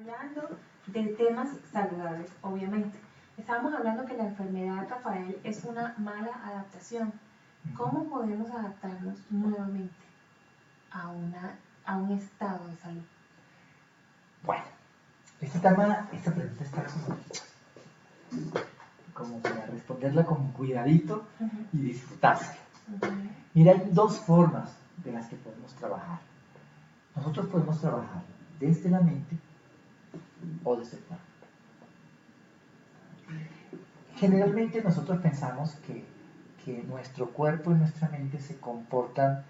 Hablando de temas saludables, obviamente. Estábamos hablando que la enfermedad, Rafael, es una mala adaptación. ¿Cómo podemos adaptarnos nuevamente a un estado de salud? Bueno, esta pregunta está como para responderla con cuidadito y disfrutársela. Mira, hay dos formas de las que podemos trabajar. Nosotros podemos trabajar desde la mente o desde el cuerpo. Generalmente nosotros pensamos que nuestro cuerpo y nuestra mente se comportan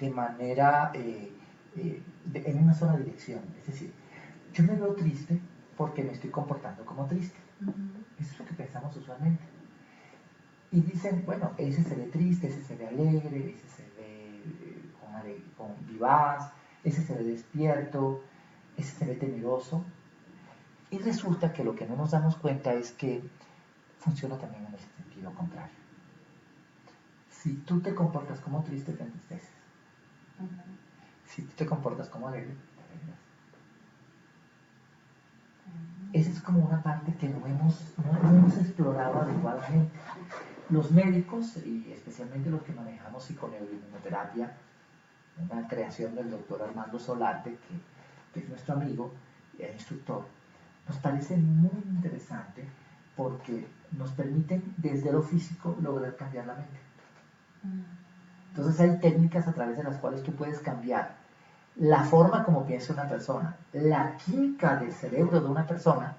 de manera en una sola dirección. Es decir, yo me veo triste porque me estoy comportando como triste. Eso es lo que pensamos usualmente. Y dicen, bueno, ese se ve triste, ese se ve alegre, ese se ve con vivaz, ese se ve despierto, ese se ve temeroso. Y resulta que lo que no nos damos cuenta es que funciona también en el sentido contrario. Si tú te comportas como triste, te entristeces. Si tú te comportas como alegre, te alegras. Esa es como una parte que no hemos explorado adecuadamente. Los médicos, y especialmente los que manejamos psiconeuroinmunoterapia, una creación del doctor Armando Solarte, que es nuestro amigo y instructor, nos parece muy interesante porque nos permiten desde lo físico lograr cambiar la mente. Entonces hay técnicas a través de las cuales tú puedes cambiar la forma como piensa una persona, la química del cerebro de una persona,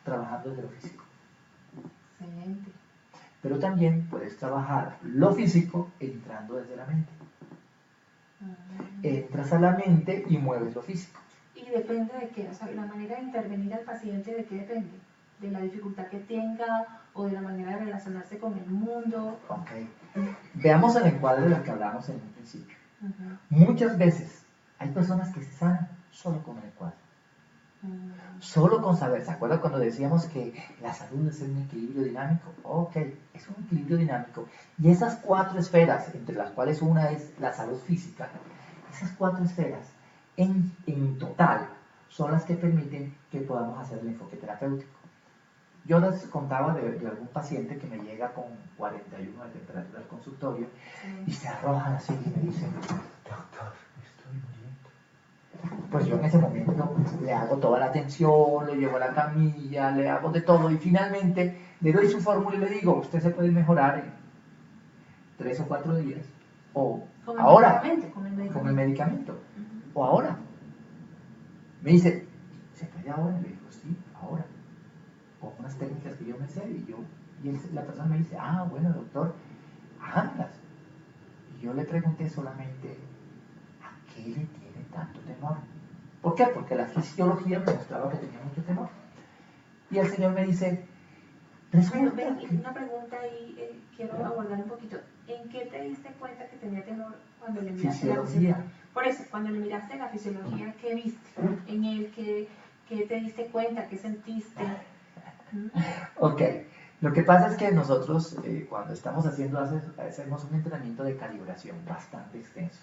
trabajando desde lo físico. Excelente. Pero también puedes trabajar lo físico entrando desde la mente. Entras a la mente y mueves lo físico. ¿Y depende de qué? O sea, la manera de intervenir al paciente, ¿de qué depende? ¿De la dificultad que tenga o de la manera de relacionarse con el mundo? Ok. Veamos el encuadre de lo que hablamos en un principio. Muchas veces hay personas que se sanan solo con el encuadre. Solo con saber. ¿Se acuerdan cuando decíamos que la salud es un equilibrio dinámico? Ok, es un equilibrio dinámico. Y esas 4 esferas, entre las cuales una es la salud física, esas 4 esferas en total son las que permiten que podamos hacer el enfoque terapéutico. Yo les contaba de algún paciente que me llega con 41 de temperatura al consultorio y se arrojan así y me dicen, doctor, me estoy muriendo. Pues yo en ese momento le hago toda la atención, lo llevo a la camilla, le hago de todo y finalmente le doy su fórmula y le digo, usted se puede mejorar en 3 o 4 días o ¿Con ahora, con el medicamento? O ahora. Me dice, ¿se puede ahora? Le digo, sí, ahora. Con unas técnicas que yo me sé y la persona me dice, bueno doctor, háganlas. Y yo le pregunté solamente, ¿a qué le tiene tanto temor? ¿Por qué? Porque la fisiología me mostraba que tenía mucho temor. Y el señor me dice, Bueno, una pregunta ahí, quiero abordar un poquito. ¿En qué te diste cuenta que tenía temor cuando le miraste la fisiología? Por eso, cuando le miraste la fisiología, ¿qué viste? En él, ¿qué te diste cuenta? ¿Qué sentiste? Ok, lo que pasa es que nosotros cuando estamos haciendo, hacemos un entrenamiento de calibración bastante extenso.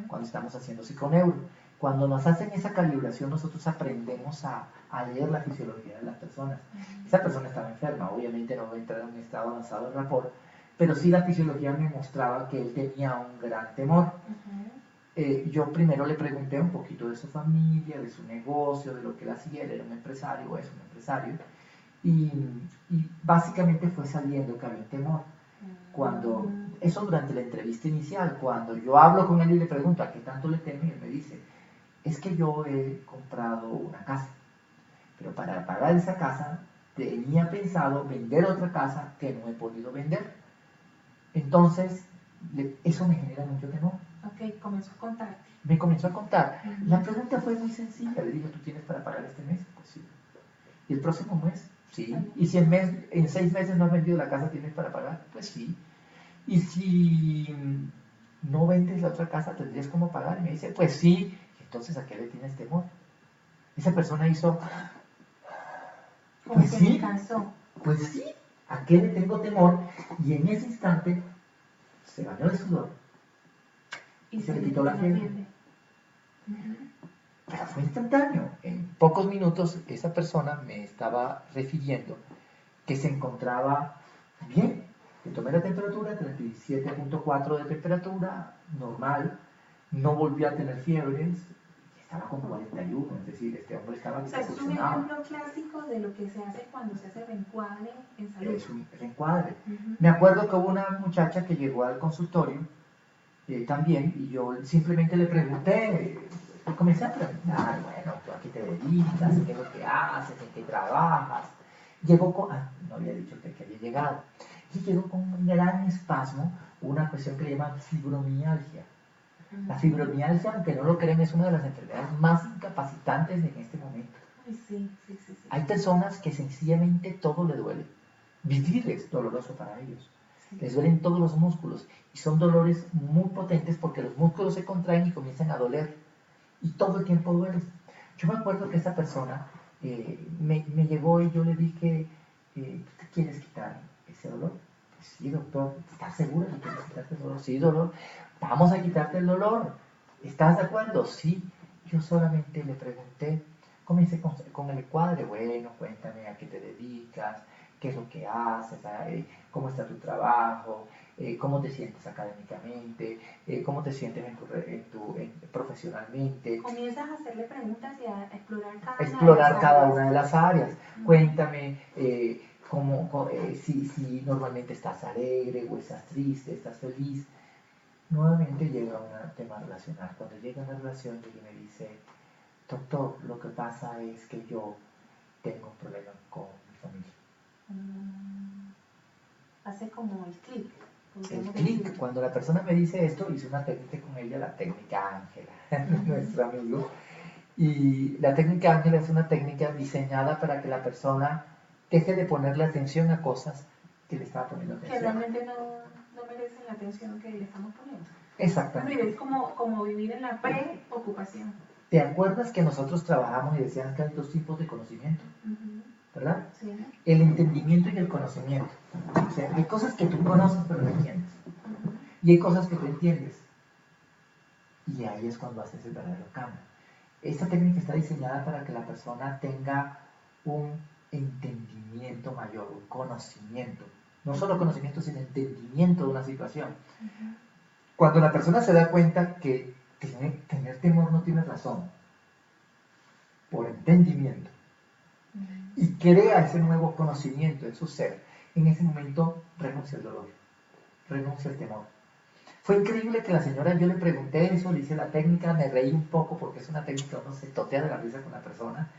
Cuando estamos haciendo psiconeuro. Cuando nos hacen esa calibración, nosotros aprendemos a leer la fisiología de las personas. Esa persona estaba enferma, obviamente no va a entrar en un estado avanzado de rapport, pero sí la fisiología me mostraba que él tenía un gran temor. Yo primero le pregunté un poquito de su familia, de su negocio, de lo que él hacía. Él era un empresario, o es un empresario. Y básicamente fue saliendo que había un temor. Eso durante la entrevista inicial, cuando yo hablo con él y le pregunto a qué tanto le teme, él me dice, es que yo he comprado una casa, pero para pagar esa casa tenía pensado vender otra casa que no he podido vender. Entonces, eso me genera mucho temor. Ok, comenzó a contarte. Me comenzó a contar. La pregunta fue muy sencilla. Le dije, ¿tú tienes para pagar este mes? Pues sí. ¿Y el próximo mes? Sí. ¿Y si en 6 meses no has vendido la casa, tienes para pagar? Pues sí. ¿Y si no vendes la otra casa, tendrías cómo pagar? Y me dice, pues sí. Entonces, ¿a qué le tienes temor? Esa persona hizo, pues sí, pues sí, ¿a qué le tengo temor? Y en ese instante se bañó de sudor y se le quitó la fiebre. Pero fue instantáneo. En pocos minutos esa persona me estaba refiriendo que se encontraba bien. Le tomé la temperatura, 37.4 de temperatura, normal, no volvió a tener fiebres, estaba con 41, es decir, este hombre estaba... O sea, es un ejemplo clásico de lo que se hace cuando se hace reencuadre en salud. Es un reencuadre. Me acuerdo que hubo una muchacha que llegó al consultorio también, y yo simplemente le pregunté, comencé a preguntar, bueno, ¿tú a qué te dedicas? ¿Qué es lo que haces? ¿En qué trabajas? Llegó con, no había dicho que había llegado, y llegó con un gran espasmo, una cuestión que le llaman fibromialgia. La fibromialgia, aunque no lo creen, es una de las enfermedades más incapacitantes en este momento. Sí. Hay personas que sencillamente todo le duele. Vivir es doloroso para ellos. Les duelen todos los músculos y son dolores muy potentes porque los músculos se contraen y comienzan a doler y todo el tiempo duele. Yo me acuerdo que esa persona me llegó y yo le dije, ¿tú te quieres quitar ese dolor? Pues sí, doctor. ¿Estás seguro que quieres quitarte el dolor? Sí, dolor. Vamos a quitarte el dolor. ¿Estás de acuerdo? Sí. Yo solamente le pregunté, comencé con el cuadre, bueno, cuéntame a qué te dedicas, qué es lo que haces, cómo está tu trabajo, cómo te sientes académicamente, cómo te sientes profesionalmente. Comienzas a hacerle preguntas y a explorar cada una de las áreas. Cuéntame si normalmente estás alegre o estás triste, estás feliz. Nuevamente llega un tema relacional. Cuando llega una relación, ella me dice, doctor, lo que pasa es que yo tengo un problema con mi familia. Hace como el clic. El clic, cuando la persona me dice esto, hice una técnica con ella, la técnica Ángela, nuestro amigo. Y la técnica Ángela es una técnica diseñada para que la persona deje de ponerle atención a cosas que le estaba poniendo atención. Que realmente no merecen la atención que le estamos poniendo. Exactamente. Es como vivir en la preocupación. ¿Te acuerdas que nosotros trabajamos y decíamos que hay dos tipos de conocimiento? ¿Verdad? Sí. El entendimiento y el conocimiento. O sea, hay cosas que tú conoces pero no entiendes. Y hay cosas que tú entiendes. Y ahí es cuando haces el verdadero cambio. Esta técnica está diseñada para que la persona tenga un entendimiento mayor, un conocimiento. No solo conocimiento, sino entendimiento de una situación. Cuando la persona se da cuenta que tener temor no tiene razón, por entendimiento, y crea ese nuevo conocimiento en su ser, en ese momento renuncia al dolor, renuncia al temor. Fue increíble que la señora, yo le pregunté eso, le hice la técnica, me reí un poco porque es una técnica, uno se totea de la risa con la persona.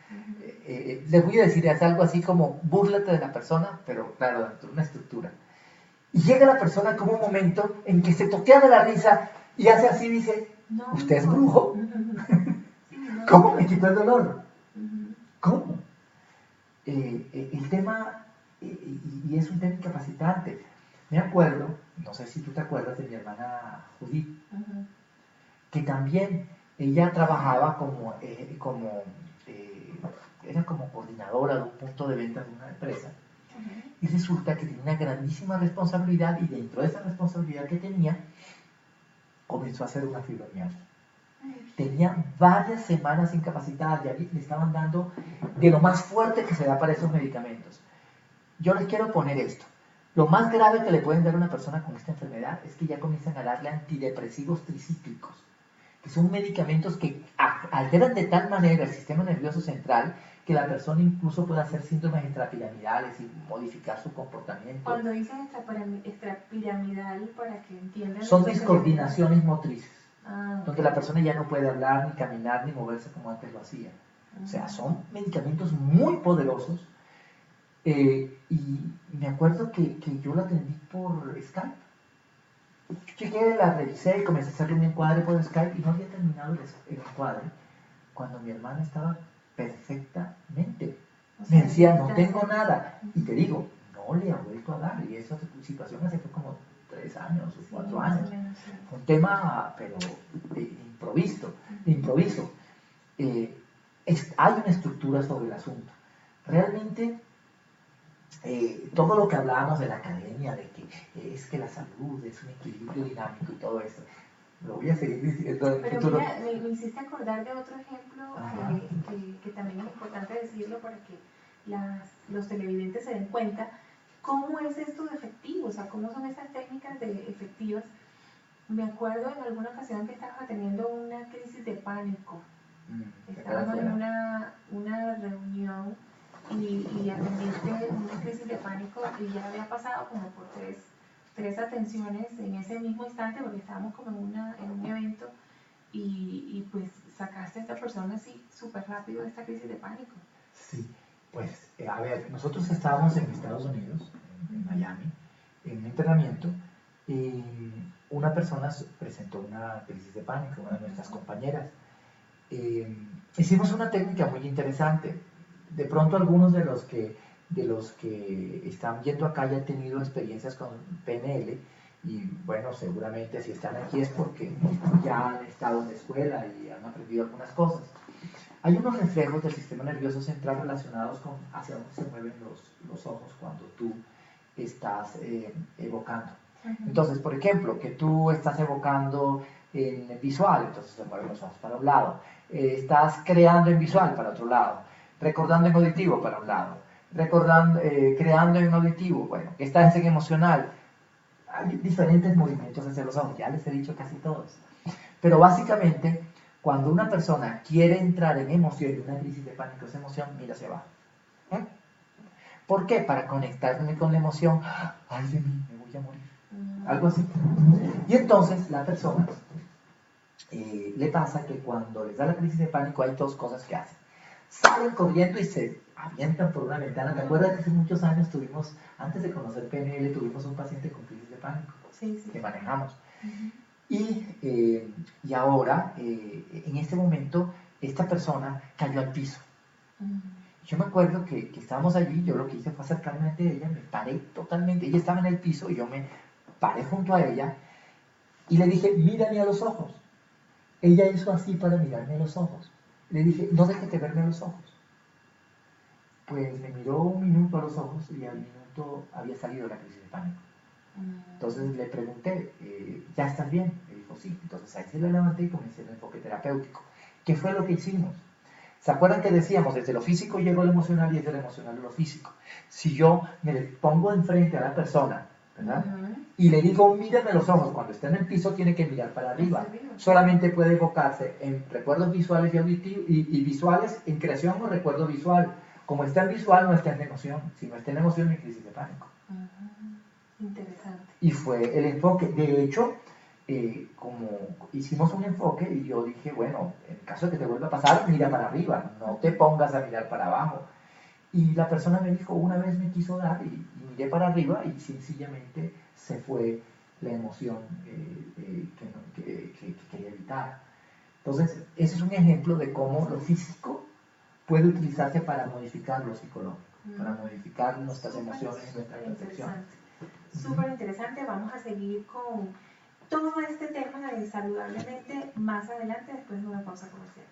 Le voy a decir, es algo así como, búrlate de la persona, pero claro, dentro de una estructura. Y llega la persona como un momento en que se totea de la risa y hace así, dice, ¿usted es brujo? ¿Cómo me quitó el dolor? ¿Cómo? El tema, y es un tema incapacitante. Me acuerdo, no sé si tú te acuerdas de mi hermana Judith, que también ella trabajaba era como coordinadora de un punto de venta de una empresa. Y resulta que tenía una grandísima responsabilidad y dentro de esa responsabilidad que tenía, comenzó a hacer una fibromialgia. Tenía varias semanas incapacitada, ya le estaban dando de lo más fuerte que se da para esos medicamentos. Yo les quiero poner esto. Lo más grave que le pueden dar a una persona con esta enfermedad es que ya comienzan a darle antidepresivos tricíclicos, que son medicamentos que alteran de tal manera el sistema nervioso central que la persona incluso puede hacer síntomas extrapiramidales y modificar su comportamiento. Cuando dices extrapiramidal, para que entiendan... Son descoordinaciones motrices, donde la persona ya no puede hablar, ni caminar, ni moverse como antes lo hacía. O sea, son medicamentos muy poderosos. Y me acuerdo que yo la atendí por Skype. Llegué, la revisé y comencé a hacerle un encuadre por Skype y no había terminado el encuadre cuando mi hermana estaba perfectamente. Me decía, no tengo nada. Y te digo, no le ha vuelto a dar. Y esa situación hace como 3 años o 4 años. Un tema, pero de improviso. Hay una estructura sobre el asunto. Realmente, todo lo que hablábamos de la academia, de que es que la salud es un equilibrio dinámico y todo eso, lo voy a seguir diciendo en el Pero futuro. mira, me hiciste acordar de otro ejemplo que también es importante decirlo para que los televidentes se den cuenta cómo es esto de efectivo, o sea, cómo son esas técnicas de efectivas. Me acuerdo en alguna ocasión que estabas teniendo una crisis de pánico. Estábamos en una reunión y atendiste una crisis de pánico y ya había pasado como por tres atenciones en ese mismo instante porque estábamos como en un evento y pues sacaste a esta persona así súper rápido de esta crisis de pánico. Sí, pues a ver, nosotros estábamos en Estados Unidos, en Miami, en un entrenamiento y una persona presentó una crisis de pánico, una de nuestras compañeras. Hicimos una técnica muy interesante. De pronto algunos de los que están viendo acá ya han tenido experiencias con PNL y bueno, seguramente si están aquí es porque ya han estado en la escuela y han aprendido algunas cosas. Hay unos reflejos del sistema nervioso central relacionados con hacia dónde se mueven los ojos cuando tú estás evocando. Entonces, por ejemplo, que tú estás evocando en visual, entonces se mueven los ojos para un lado. Estás creando en visual para otro lado. Recordando en auditivo para un lado. Creando en auditivo, bueno, estás en emocional. Hay diferentes movimientos hacia los ojos, ya les he dicho casi todos. Pero básicamente, cuando una persona quiere entrar en emoción, y una crisis de pánico es emoción, mira hacia abajo. ¿Por qué? Para conectarme con la emoción. Ay de mí, me voy a morir. Algo así. Y entonces la persona le pasa que cuando les da la crisis de pánico hay dos cosas que hacen. Salen corriendo y se avientan por una ventana. ¿Te acuerdas que hace muchos años tuvimos, antes de conocer PNL, tuvimos un paciente con crisis de pánico? Sí. Que manejamos. Y ahora, en este momento, esta persona cayó al piso. Yo me acuerdo que estábamos allí, yo lo que hice fue acercarme ante ella, me paré totalmente, ella estaba en el piso y yo me paré junto a ella y le dije, mírame a los ojos. Ella hizo así para mirarme a los ojos. Le dije, no dejes de verme a los ojos. Pues me miró un minuto a los ojos y al minuto había salido la crisis de pánico. Entonces le pregunté, ¿ya estás bien? Me dijo, sí. Entonces ahí se la levanté y comencé el enfoque terapéutico. ¿Qué fue lo que hicimos? ¿Se acuerdan que decíamos, desde lo físico llego al emocional y desde lo emocional a lo físico? Si yo me pongo enfrente a la persona, ¿verdad? Y le digo, mírame a los ojos, cuando está en el piso tiene que mirar para arriba. Solamente puede evocarse en recuerdos visuales y auditivos, y visuales en creación o recuerdo visual. Como está en visual, no está en emoción. Si no está en emoción, es crisis de pánico. Interesante. Y fue el enfoque. De hecho, como hicimos un enfoque y yo dije, bueno, en caso de que te vuelva a pasar, mira para arriba, no te pongas a mirar para abajo. Y la persona me dijo, una vez me quiso dar y miré para arriba y sencillamente se fue la emoción que quería evitar. Entonces, ese es un ejemplo de cómo lo físico puede utilizarse para modificar lo psicológico, para modificar nuestras emociones y nuestra percepción. Súper interesante, vamos a seguir con todo este tema de saludablemente más adelante después de una pausa comercial.